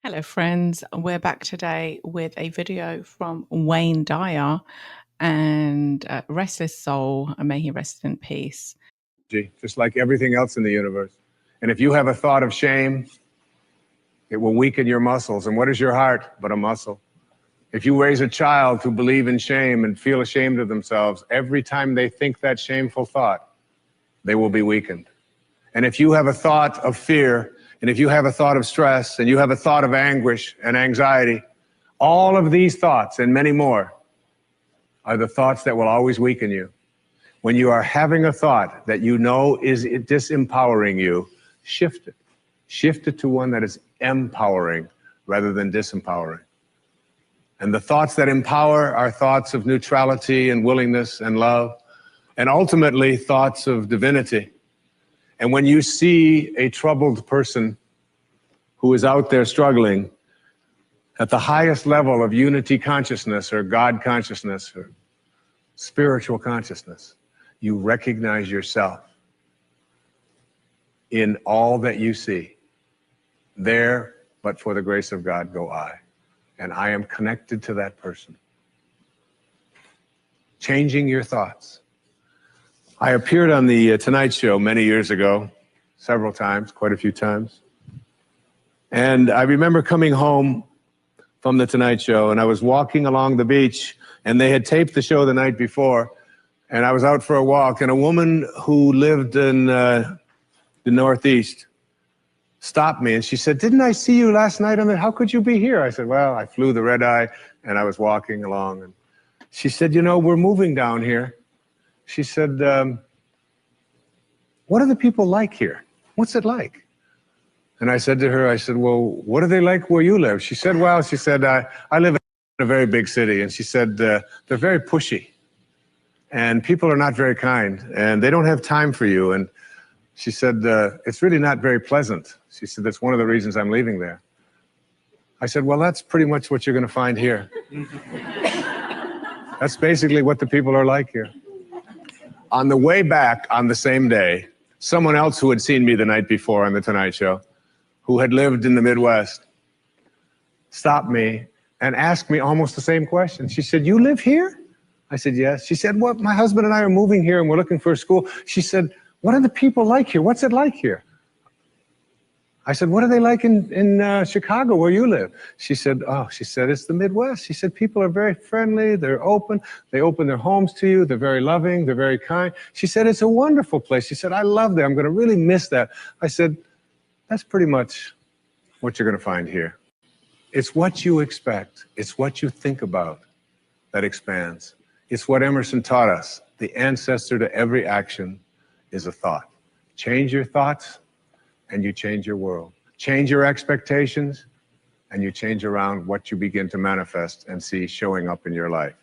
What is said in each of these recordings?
Hello, friends. We're back today with a video from Wayne Dyer and Restless Soul, and may he rest in peace. Just like everything else in the universe. And if you have a thought of shame, it will weaken your muscles. And what is your heart but a muscle? If you raise a child who believe in shame and feel ashamed of themselves, every time they think that shameful thought, they will be weakened. And if you have a thought of fear, and if you have a thought of stress, and you have a thought of anguish and anxiety, all of these thoughts and many more are the thoughts that will always weaken you. When you are having a thought that you know is disempowering you, shift it. Shift it to one that is empowering rather than disempowering. And the thoughts that empower are thoughts of neutrality and willingness and love, and ultimately thoughts of divinity. And when you see a troubled person who is out there struggling at the highest level of unity consciousness or God consciousness or spiritual consciousness, you recognize yourself in all that you see. There, but for the grace of God, go I. And I am connected to that person. Changing your thoughts. I appeared on the Tonight Show many years ago, several times, quite a few times. And I remember coming home from the Tonight Show, and I was walking along the beach, and they had taped the show the night before, and I was out for a walk, and a woman who lived in the Northeast stopped me, and she said, "Didn't I see you last night? How could you be here?" I said, "Well, I flew the red eye, and I was walking along." And she said, "You know, we're moving down here." She said, "What are the people like here? What's it like?" And I said to her, I said, "Well, what are they like where you live?" She said, "Well," she said, I live in a very big city." And she said, "They're very pushy. And people are not very kind. And they don't have time for you." And she said, "It's really not very pleasant." She said, "That's one of the reasons I'm leaving there." I said, "Well, that's pretty much what you're going to find here." That's basically what the people are like here. On the way back on the same day, someone else who had seen me the night before on the Tonight Show, who had lived in the Midwest, stopped me and asked me almost the same question. She said, "You live here?" I said, "Yes." She said, "Well, my husband and I are moving here and we're looking for a school." She said, "What are the people like here? What's it like here?" I said, "What are they like in Chicago where you live?" She said, "It's the Midwest." She said, "People are very friendly, they're open, they open their homes to you, they're very loving, they're very kind." She said, "It's a wonderful place." She said, "I love that, I'm going to really miss that." I said, "That's pretty much what you're going to find here." It's what you expect, it's what you think about that expands. It's what Emerson taught us. The ancestor to every action is a thought. Change your thoughts, and you change your world. Change your expectations, and you change around what you begin to manifest and see showing up in your life.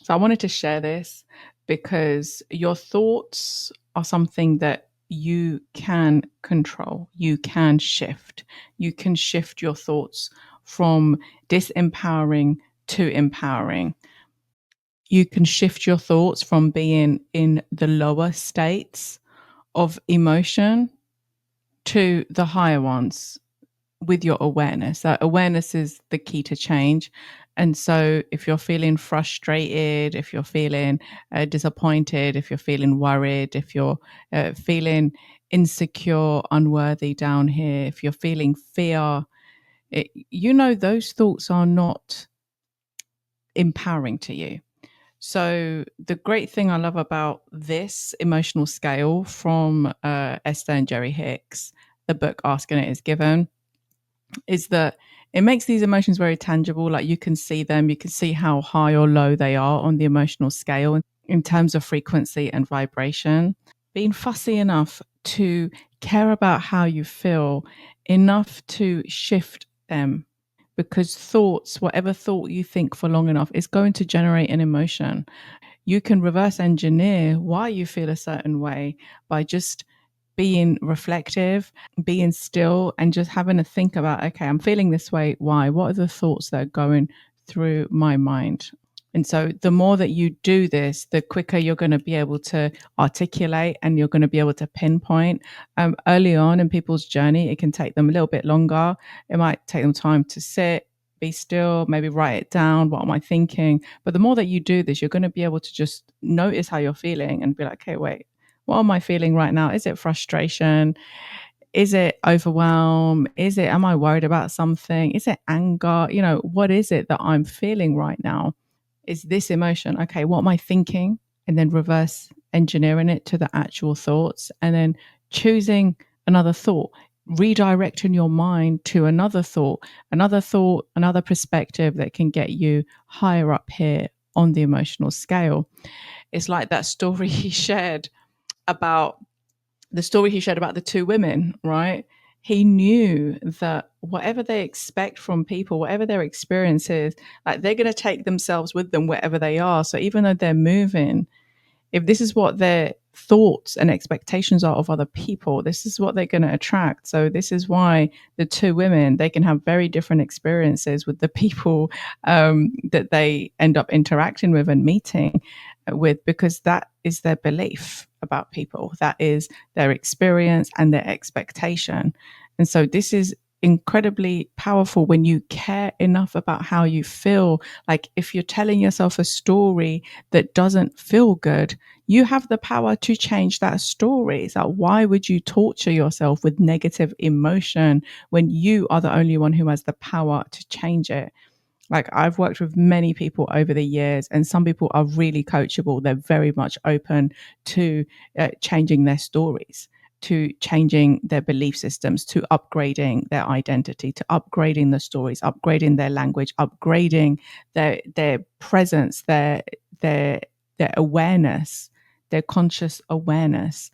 So I wanted to share this because your thoughts are something that you can control, you can shift. You can shift your thoughts from disempowering to empowering. You can shift your thoughts from being in the lower states of emotion to the higher ones with your awareness. That awareness is the key to change. And so if you're feeling frustrated, if you're feeling disappointed, if you're feeling worried, if you're feeling insecure, unworthy down here, if you're feeling fear, those thoughts are not empowering to you. So the great thing I love about this emotional scale from Esther and Jerry Hicks, the book Asking It Is Given, is that it makes these emotions very tangible. Like you can see them, you can see how high or low they are on the emotional scale in terms of frequency and vibration. Being fussy enough to care about how you feel, enough to shift them, because thoughts, whatever thought you think for long enough, is going to generate an emotion. You can reverse engineer why you feel a certain way by just being reflective, being still, and just having to think about, okay, I'm feeling this way. Why? What are the thoughts that are going through my mind? And so the more that you do this, the quicker you're going to be able to articulate and you're going to be able to pinpoint. Early on in people's journey, it can take them a little bit longer. It might take them time to sit, be still, maybe write it down. What am I thinking? But the more that you do this, you're going to be able to just notice how you're feeling and be like, okay, wait, what am I feeling right now? Is it frustration? Is it overwhelm? Am I worried about something? Is it anger? What is it that I'm feeling right now? Is this emotion? Okay, what am I thinking? And then reverse engineering it to the actual thoughts and then choosing another thought, redirecting your mind to another thought, another perspective that can get you higher up here on the emotional scale. It's like that story he shared about the two women, right? He knew that whatever they expect from people, whatever their experience is, like they're going to take themselves with them wherever they are. So even though they're moving, if this is what their thoughts and expectations are of other people, this is what they're going to attract. So this is why the two women, they can have very different experiences with the people that they end up interacting with and meeting with, because that is their belief about people. That is their experience and their expectation. And so this is incredibly powerful when you care enough about how you feel. Like if you're telling yourself a story that doesn't feel good, you have the power to change that story. So why would you torture yourself with negative emotion when you are the only one who has the power to change it? Like I've worked with many people over the years, and some people are really coachable. They're very much open to changing their stories, to changing their belief systems, to upgrading their identity, to upgrading the stories, upgrading their language, upgrading their presence, their awareness, their conscious awareness.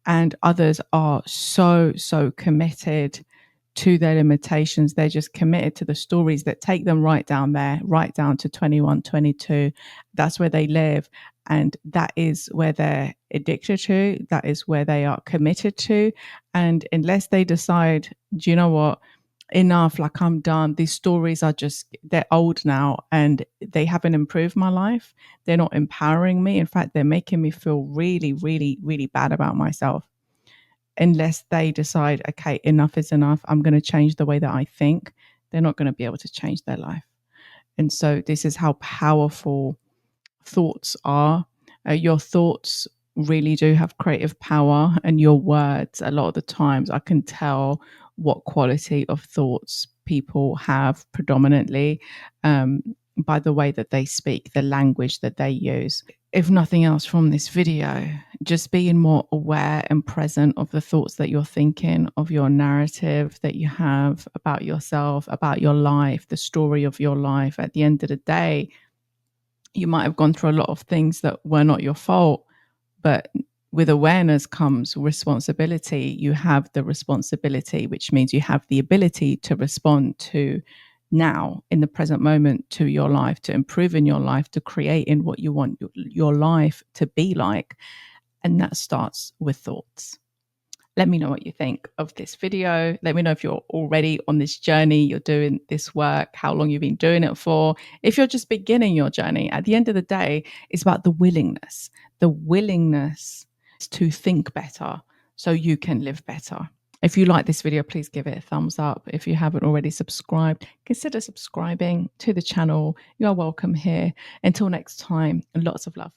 And others are so committed to their limitations. They're just committed to the stories that take them right down there, right down to 21, 22. That's where they live. And that is where they're addicted to. That is where they are committed to. And unless they decide, do you know what? Enough, like I'm done. These stories are they're old now and they haven't improved my life. They're not empowering me. In fact, they're making me feel really, really, really bad about myself. Unless they decide, okay, enough is enough, I'm going to change the way that I think, they're not going to be able to change their life. And so this is how powerful thoughts are. Your thoughts really do have creative power, and your words, a lot of the times, I can tell what quality of thoughts people have predominantly by the way that they speak, the language that they use. If nothing else from this video, just being more aware and present of the thoughts that you're thinking, of your narrative that you have about yourself, about your life, the story of your life. At the end of the day, you might have gone through a lot of things that were not your fault, but with awareness comes responsibility. You have the responsibility, which means you have the ability to respond to now in the present moment to your life, to improve in your life, to create in what you want your life to be like. And that starts with thoughts. Let me know what you think of this video. Let me know if you're already on this journey, you're doing this work, how long you've been doing it for. If you're just beginning your journey, at the end of the day, it's about the willingness to think better so you can live better. If you like this video, please give it a thumbs up. If you haven't already subscribed, consider subscribing to the channel. You are welcome here. Until next time, lots of love.